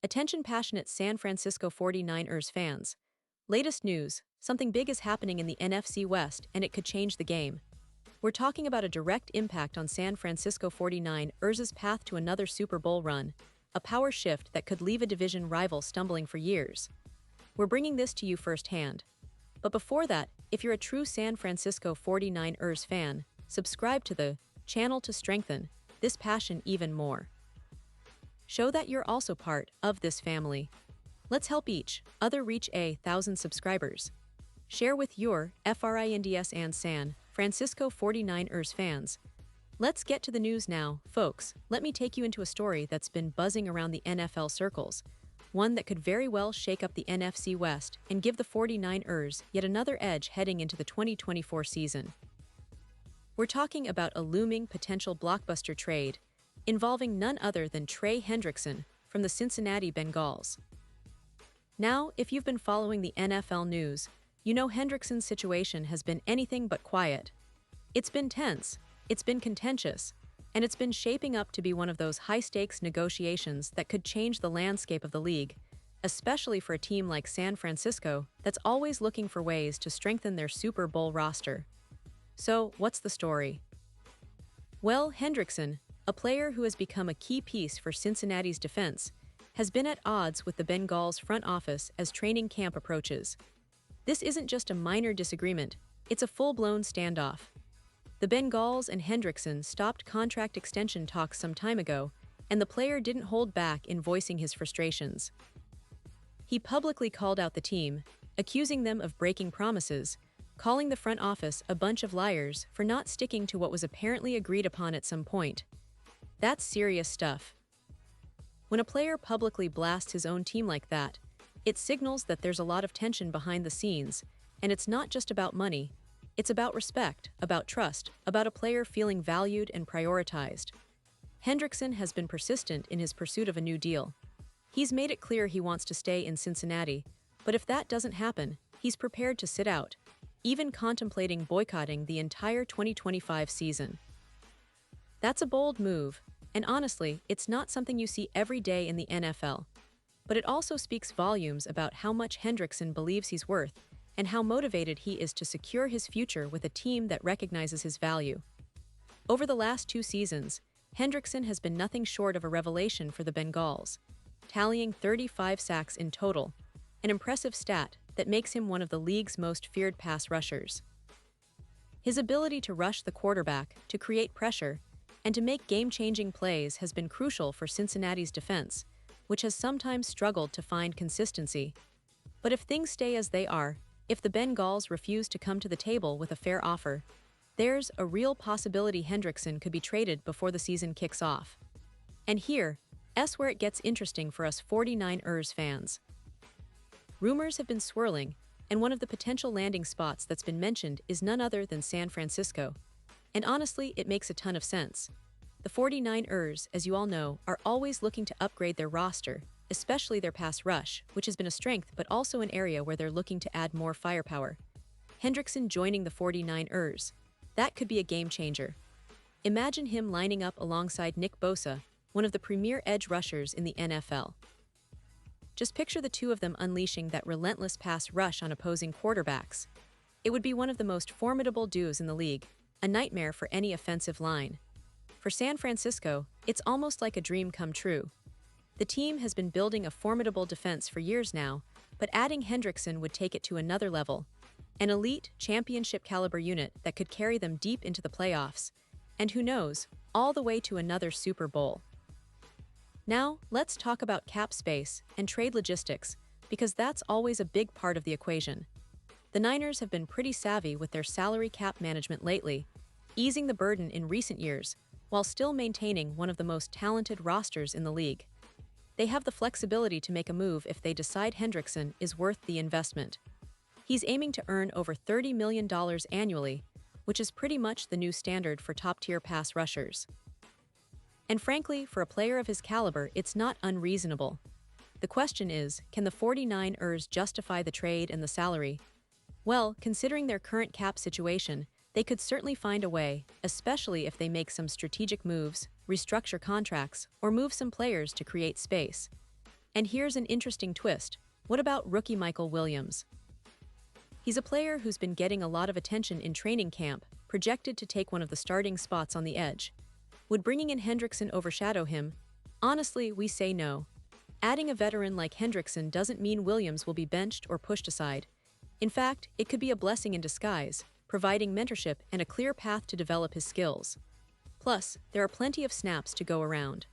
Attention passionate San Francisco 49ers fans. Latest news, something big is happening in the NFC West and it could change the game. We're talking about a direct impact on San Francisco 49ers' path to another Super Bowl run, a power shift that could leave a division rival stumbling for years. We're bringing this to you firsthand. But before that, if you're a true San Francisco 49ers fan, subscribe to the channel to strengthen this passion even more. Show that you're also part of this family. Let's help each other reach 1,000 subscribers. Share with your friends and San Francisco 49ers fans. Let's get to the news now, folks. Let me take you into a story that's been buzzing around the NFL circles, one that could very well shake up the NFC West and give the 49ers yet another edge heading into the 2024 season. We're talking about a looming potential blockbuster trade involving none other than Trey Hendrickson from the Cincinnati Bengals. Now, if you've been following the NFL news, you know Hendrickson's situation has been anything but quiet. It's been tense, it's been contentious, and it's been shaping up to be one of those high-stakes negotiations that could change the landscape of the league, especially for a team like San Francisco that's always looking for ways to strengthen their Super Bowl roster. So, what's the story? Well, Hendrickson, a player who has become a key piece for Cincinnati's defense, has been at odds with the Bengals' front office as training camp approaches. This isn't just a minor disagreement, it's a full-blown standoff. The Bengals and Hendrickson stopped contract extension talks some time ago, and the player didn't hold back in voicing his frustrations. He publicly called out the team, accusing them of breaking promises, calling the front office a bunch of liars for not sticking to what was apparently agreed upon at some point. That's serious stuff. When a player publicly blasts his own team like that, it signals that there's a lot of tension behind the scenes, and it's not just about money. It's about respect, about trust, about a player feeling valued and prioritized. Hendrickson has been persistent in his pursuit of a new deal. He's made it clear he wants to stay in Cincinnati, but if that doesn't happen, he's prepared to sit out, even contemplating boycotting the entire 2025 season. That's a bold move, and honestly, it's not something you see every day in the NFL. But it also speaks volumes about how much Hendrickson believes he's worth and how motivated he is to secure his future with a team that recognizes his value. Over the last 2 seasons, Hendrickson has been nothing short of a revelation for the Bengals, tallying 35 sacks in total, an impressive stat that makes him one of the league's most feared pass rushers. His ability to rush the quarterback, to create pressure, and to make game-changing plays has been crucial for Cincinnati's defense, which has sometimes struggled to find consistency. But if things stay as they are, if the Bengals refuse to come to the table with a fair offer, there's a real possibility Hendrickson could be traded before the season kicks off. And here's where it gets interesting for us 49ers fans. Rumors have been swirling, and one of the potential landing spots that's been mentioned is none other than San Francisco. And honestly, it makes a ton of sense. The 49ers, as you all know, are always looking to upgrade their roster, especially their pass rush, which has been a strength but also an area where they're looking to add more firepower. Hendrickson joining the 49ers. That could be a game changer. Imagine him lining up alongside Nick Bosa, one of the premier edge rushers in the NFL. Just picture the two of them unleashing that relentless pass rush on opposing quarterbacks. It would be one of the most formidable duos in the league, a nightmare for any offensive line. For San Francisco, it's almost like a dream come true. The team has been building a formidable defense for years now, but adding Hendrickson would take it to another level. An elite, championship-caliber unit that could carry them deep into the playoffs, and who knows, all the way to another Super Bowl. Now, let's talk about cap space and trade logistics, because that's always a big part of the equation. The Niners have been pretty savvy with their salary cap management lately, easing the burden in recent years, while still maintaining one of the most talented rosters in the league. They have the flexibility to make a move if they decide Hendrickson is worth the investment. He's aiming to earn over $30 million annually, which is pretty much the new standard for top-tier pass rushers. And frankly, for a player of his caliber, it's not unreasonable. The question is, can the 49ers justify the trade and the salary? Well, considering their current cap situation, they could certainly find a way, especially if they make some strategic moves, restructure contracts, or move some players to create space. And here's an interesting twist. What about rookie Michael Williams? He's a player who's been getting a lot of attention in training camp, projected to take one of the starting spots on the edge. Would bringing in Hendrickson overshadow him? Honestly, we say no. Adding a veteran like Hendrickson doesn't mean Williams will be benched or pushed aside. In fact, it could be a blessing in disguise, providing mentorship and a clear path to develop his skills. Plus, there are plenty of snaps to go around.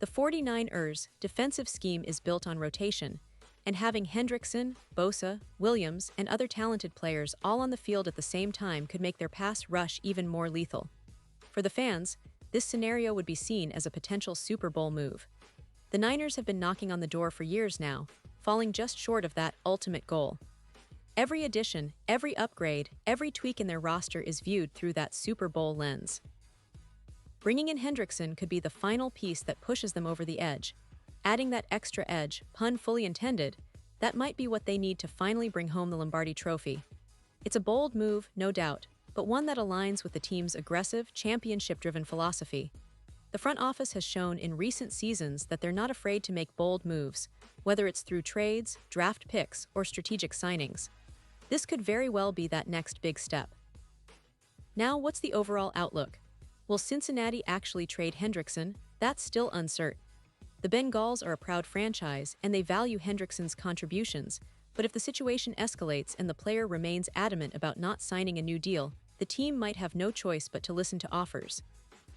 The 49ers' defensive scheme is built on rotation, and having Hendrickson, Bosa, Williams, and other talented players all on the field at the same time could make their pass rush even more lethal. For the fans, this scenario would be seen as a potential Super Bowl move. The Niners have been knocking on the door for years now, falling just short of that ultimate goal. Every addition, every upgrade, every tweak in their roster is viewed through that Super Bowl lens. Bringing in Hendrickson could be the final piece that pushes them over the edge. Adding that extra edge, pun fully intended, that might be what they need to finally bring home the Lombardi Trophy. It's a bold move, no doubt, but one that aligns with the team's aggressive, championship-driven philosophy. The front office has shown in recent seasons that they're not afraid to make bold moves, whether it's through trades, draft picks, or strategic signings. This could very well be that next big step. Now, what's the overall outlook? Will Cincinnati actually trade Hendrickson? That's still uncertain. The Bengals are a proud franchise, and they value Hendrickson's contributions, but if the situation escalates and the player remains adamant about not signing a new deal, the team might have no choice but to listen to offers.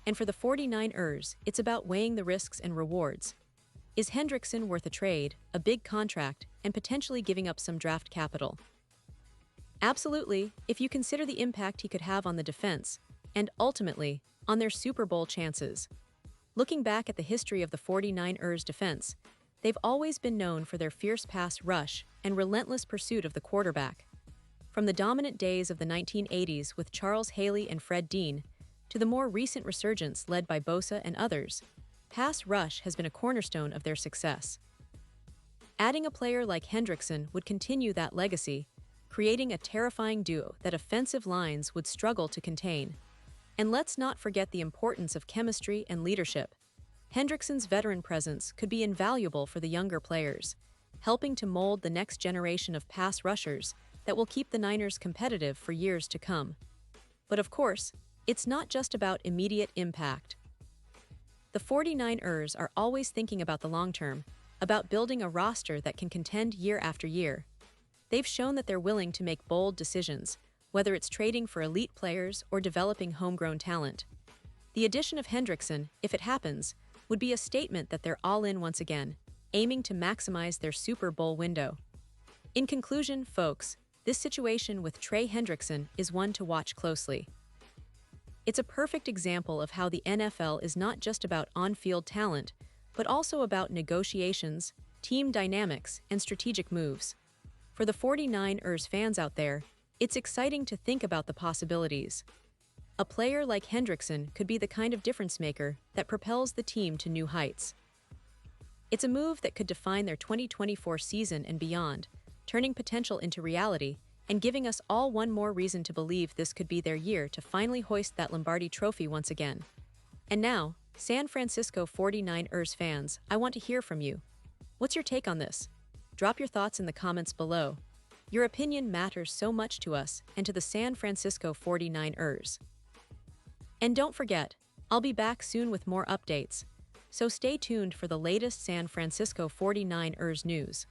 And for the 49ers, it's about weighing the risks and rewards. Is Hendrickson worth a trade, a big contract, and potentially giving up some draft capital? Absolutely, if you consider the impact he could have on the defense, and ultimately, on their Super Bowl chances. Looking back at the history of the 49ers defense, they've always been known for their fierce pass rush and relentless pursuit of the quarterback. From the dominant days of the 1980s with Charles Haley and Fred Dean, to the more recent resurgence led by Bosa and others, pass rush has been a cornerstone of their success. Adding a player like Hendrickson would continue that legacy, creating a terrifying duo that offensive lines would struggle to contain. And let's not forget the importance of chemistry and leadership. Hendrickson's veteran presence could be invaluable for the younger players, helping to mold the next generation of pass rushers that will keep the Niners competitive for years to come. But of course, it's not just about immediate impact. The 49ers are always thinking about the long term, about building a roster that can contend year after year. They've shown that they're willing to make bold decisions, whether it's trading for elite players or developing homegrown talent. The addition of Hendrickson, if it happens, would be a statement that they're all in once again, aiming to maximize their Super Bowl window. In conclusion, folks, this situation with Trey Hendrickson is one to watch closely. It's a perfect example of how the NFL is not just about on-field talent, but also about negotiations, team dynamics, and strategic moves. For the 49ers fans out there, it's exciting to think about the possibilities. A player like Hendrickson could be the kind of difference maker that propels the team to new heights. It's a move that could define their 2024 season and beyond, turning potential into reality and giving us all one more reason to believe this could be their year to finally hoist that Lombardi Trophy once again. And now, San Francisco 49ers fans, I want to hear from you. What's your take on this? Drop your thoughts in the comments below. Your opinion matters so much to us and to the San Francisco 49ers. And don't forget, I'll be back soon with more updates, so stay tuned for the latest San Francisco 49ers news.